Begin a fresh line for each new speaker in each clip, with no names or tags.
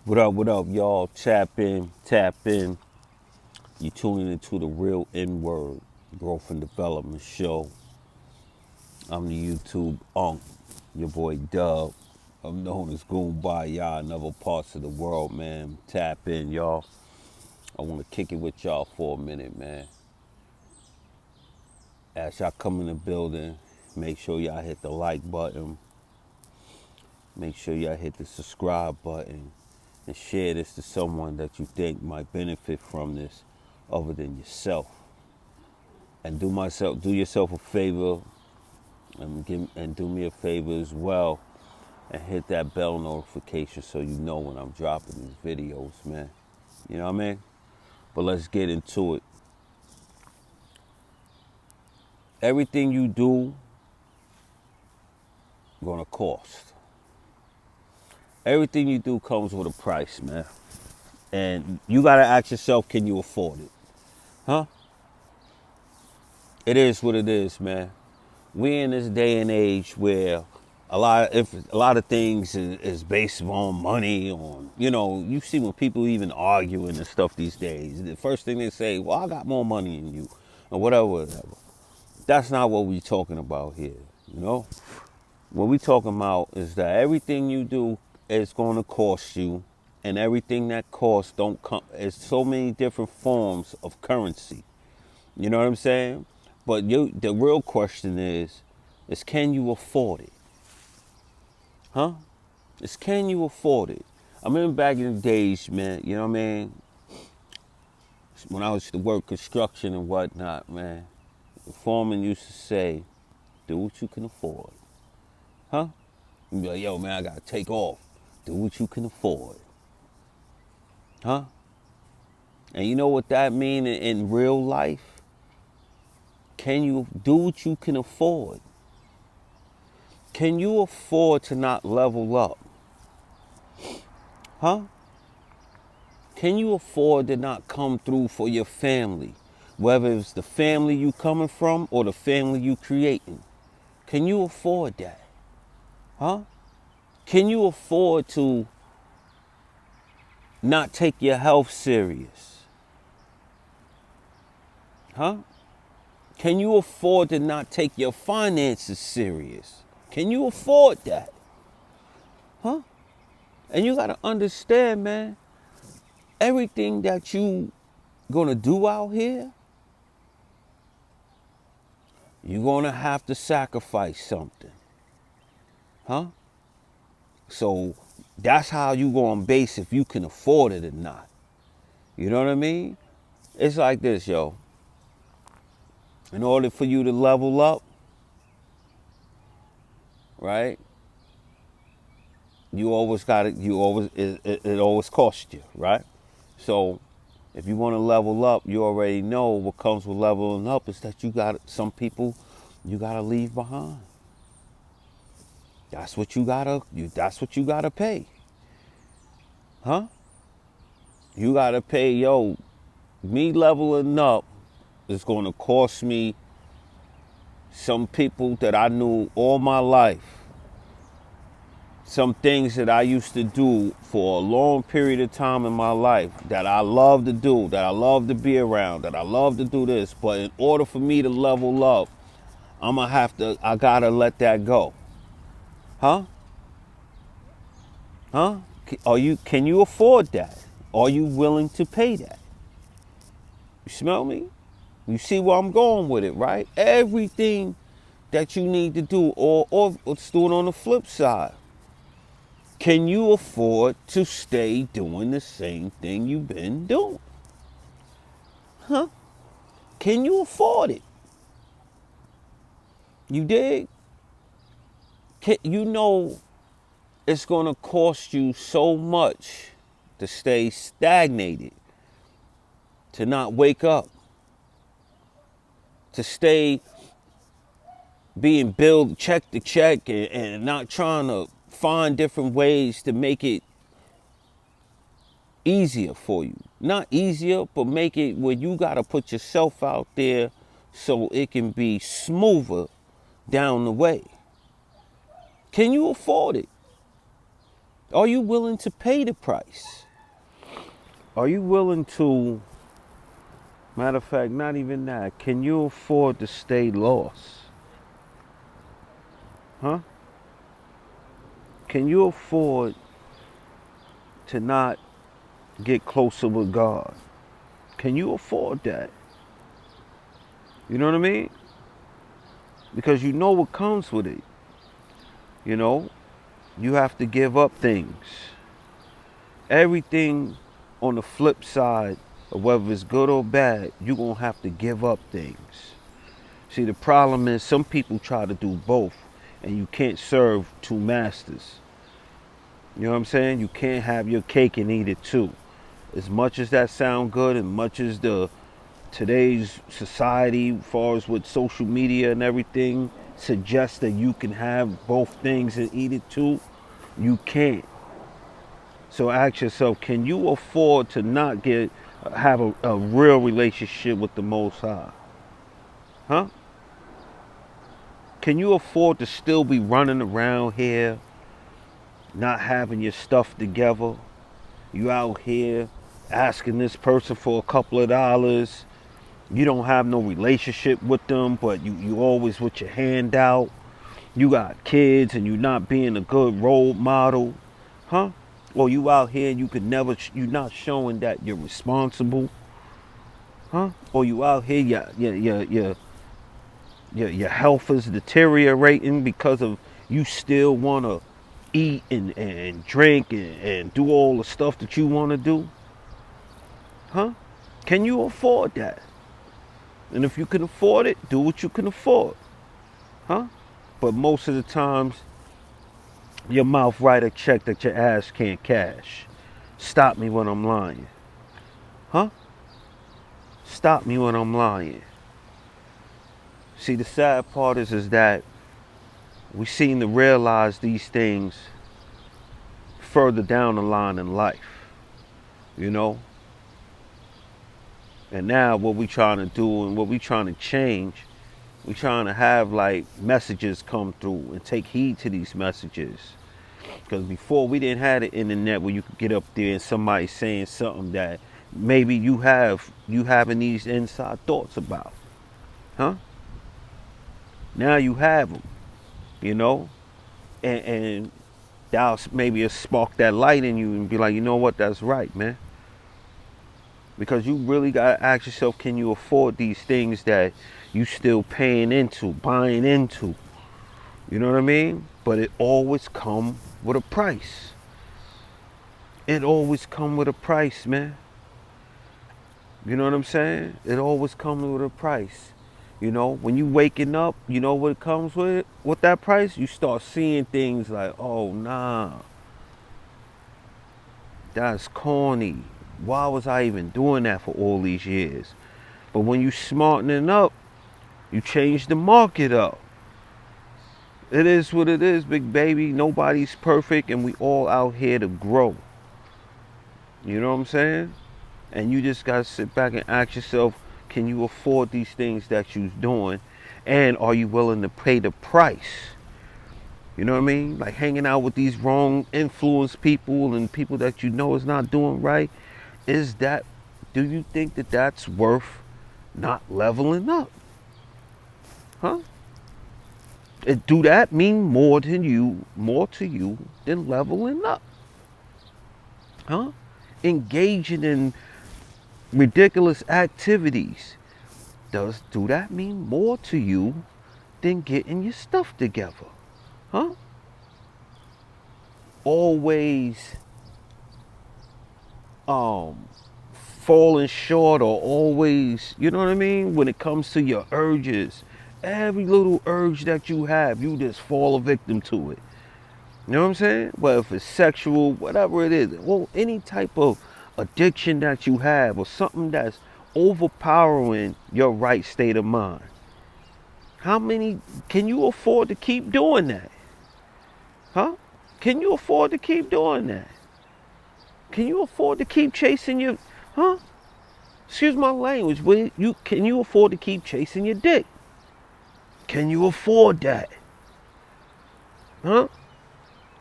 What up, y'all? Tap in, tap in. You tuning into the Real N Word Growth and Development Show. I'm the YouTube Unk, your boy Dub. I'm known as Goombaya in other parts of the world, man. Tap in, y'all. I want to kick it with y'all for a minute, man. As y'all come in the building, make sure y'all hit the like button. Make sure y'all hit the subscribe button and share this to someone that you think might benefit from this other than yourself. And do yourself a favor and do me a favor as well and hit that bell notification so you know when I'm dropping these videos, man. You know what I mean? But let's get into it. Everything you do gonna cost. Everything you do comes with a price, man. And you gotta ask yourself, can you afford it? Huh? It is what it is, man. We in this day and age where a lot of things is based on money, on you see when people even arguing and stuff these days, the first thing they say, well, I got more money than you, or whatever. That's not what we talking about here. What we talking about is that everything you do is going to cost you, and everything that costs don't come. It's so many different forms of currency. You know what I'm saying? But the real question is can you afford it? Huh? It's can you afford it? I remember back in the days, man, you know what I mean? When I was to work construction and whatnot, man, the foreman used to say, do what you can afford. Huh? You'd be like, yo, man, I gotta take off. Do what you can afford. Huh? And you know what that means in real life? Can you do what you can afford? Can you afford to not level up? Huh? Can you afford to not come through for your family? Whether it's the family you coming from or the family you creating. Can you afford that? Huh? Can you afford to not take your health serious? Huh? Can you afford to not take your finances serious? Can you afford that? Huh? And you gotta understand, man, everything that you gonna do out here, you're gonna have to sacrifice something. Huh? So that's how you gonna base if you can afford it or not. You know what I mean? It's like this, yo. In order for you to level up, right? It always costs you, right? So if you want to level up, you already know what comes with leveling up is that you got some people you gotta leave behind. That's what you gotta pay. Huh? You gotta pay, yo, me leveling up is gonna cost me some people that I knew all my life. Some things that I used to do for a long period of time in my life that I love to do, that I love to be around, that I love to do this. But in order for me to level up, I gotta let that go. Huh? Huh? Can you afford that? Are you willing to pay that? You smell me? You see where I'm going with it, right? Everything that you need to do, or let's do it on the flip side. Can you afford to stay doing the same thing you've been doing? Huh? Can you afford it? You dig? You know it's going to cost you so much to stay stagnated, to not wake up, to stay being billed check to check and not trying to find different ways to make it easier for you. Not easier, but make it where you got to put yourself out there so it can be smoother down the way. Can you afford it? Are you willing to pay the price? Are you willing to, matter of fact, not even that, can you afford to stay lost? Huh? Can you afford to not get closer with God? Can you afford that? You know what I mean? Because you know what comes with it. You know, you have to give up things. Everything on the flip side of whether it's good or bad, you're going to have to give up things. See, the problem is some people try to do both, and you can't serve two masters. You know what I'm saying? You can't have your cake and eat it too. As much as that sound good, and much as the today's society, as far as with social media and everything, suggests that you can have both things and eat it too, you can't. So ask yourself, can you afford to not have a real relationship with the Most High? Huh? Can you afford to still be running around here, not having your stuff together? You out here asking this person for a couple of dollars. You don't have no relationship with them, but you always with your hand out. You got kids and you not being a good role model. Huh? Or you out here and you're not showing that you're responsible. Huh? Or you out here, your health is deteriorating because of you still want to eat and drink and do all the stuff that you want to do. Huh? Can you afford that? And if you can afford it, do what you can afford. Huh? But most of the times, your mouth write a check that your ass can't cash. Stop me when I'm lying. Huh? Stop me when I'm lying. See, the sad part is that we seem to realize these things further down the line in life. You know? And now what we trying to do and what we trying to change, we trying to have like messages come through and take heed to these messages. Because before we didn't have the internet where you could get up there and somebody saying something that maybe you having these inside thoughts about. Huh? Now you have them, you know? And that'll maybe spark that light in you and be like, you know what, that's right, man. Because you really got to ask yourself, can you afford these things that you still paying into, buying into? You know what I mean? But it always come with a price. It always come with a price, man. You know what I'm saying? It always comes with a price. You know, when you waking up, you know what it comes with that price? You start seeing things like, oh, nah, that's corny. Why was I even doing that for all these years? But when you smartening up, you change the market up. It is what it is, big baby. Nobody's perfect and we all out here to grow. You know what I'm saying? And you just got to sit back and ask yourself, can you afford these things that you're doing? And are you willing to pay the price? You know what I mean? Like hanging out with these wrong influence people and people that you know is not doing right. Do you think that that's worth not leveling up? Huh? Do that mean more to you than leveling up? Huh? Engaging in ridiculous activities. Do that mean more to you than getting your stuff together? Huh? Always falling short or always, you know what I mean? When it comes to your urges, every little urge that you have, you just fall a victim to it. You know what I'm saying? Well, if it's sexual, whatever it is, well, any type of addiction that you have or something that's overpowering your right state of mind. Can you afford to keep doing that? Huh? Can you afford to keep doing that? Can you afford to keep chasing your, huh? Excuse my language, but can you afford to keep chasing your dick? Can you afford that? Huh?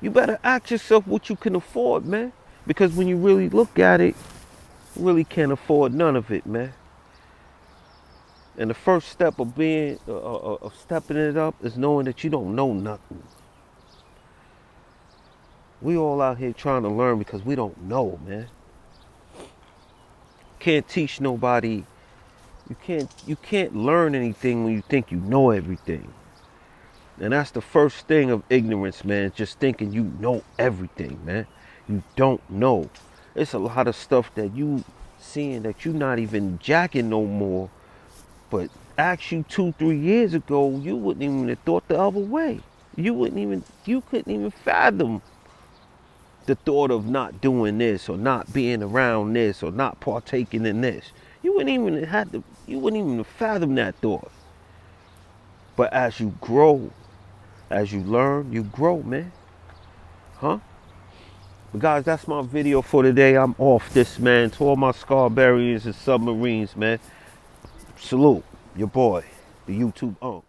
You better ask yourself what you can afford, man. Because when you really look at it, you really can't afford none of it, man. And the first step of being, of stepping it up is knowing that you don't know nothing. We all out here trying to learn because we don't know, man. Can't teach nobody. You can't learn anything when you think you know everything. And that's the first thing of ignorance, man. Just thinking you know everything, man. You don't know. It's a lot of stuff that you seeing that you not even jacking no more. But ask you 2, 3 years ago, you wouldn't even have thought the other way. You couldn't even fathom the thought of not doing this or not being around this or not partaking in this. You wouldn't even fathom that thought. But as you grow, as you learn, you grow, man. Huh? But guys, that's my video for today. I'm off this, man. To all my Scarbarians and submarines, man. Salute, your boy, the YouTube Unc.